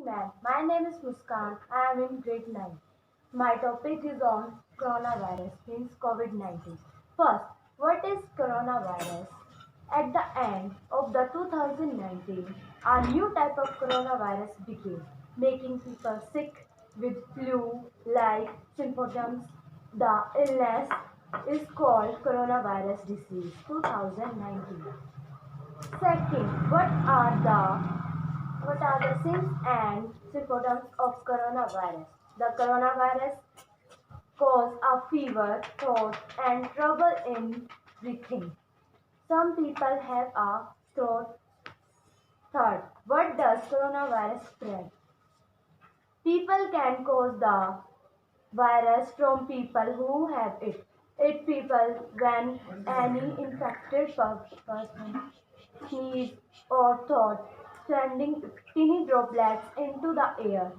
ma'am. My name is Muskan. I am in grade 9. My topic is on coronavirus, means COVID-19. First, what is coronavirus? At the end of the 2019, a new type of coronavirus began, making people sick with flu-like symptoms. The illness is called coronavirus disease 2019. Second, what are the symptoms and symptoms of coronavirus? The coronavirus cause a fever, throat, and trouble in breathing. Some people have a throat. Third, what does coronavirus spread? People can cause the virus from people who have it. It people when any infected person sneeze or thought sending tiny droplets into the air.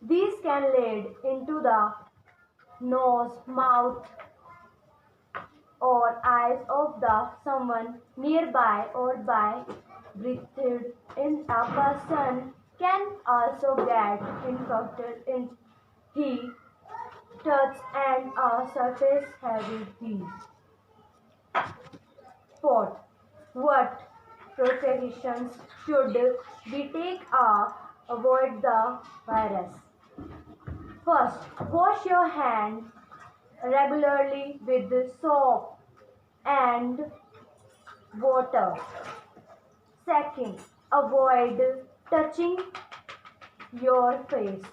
These can lead into the nose, mouth, or eyes of the someone nearby or by breathed in a person can also get infected in he touch and a surface having these. Fourth, what precautions should we take to avoid the virus? First, wash your hands regularly with soap and water. Second, avoid touching your face.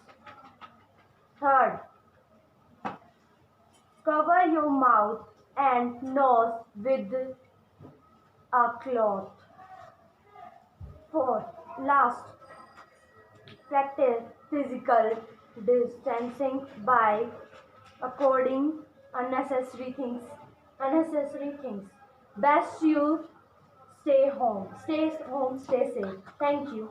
Third, cover your mouth and nose with a cloth. Fourth, last, practice physical distancing by avoiding unnecessary things. Unnecessary things. Best you stay home. Stay home. Stay safe. Thank you.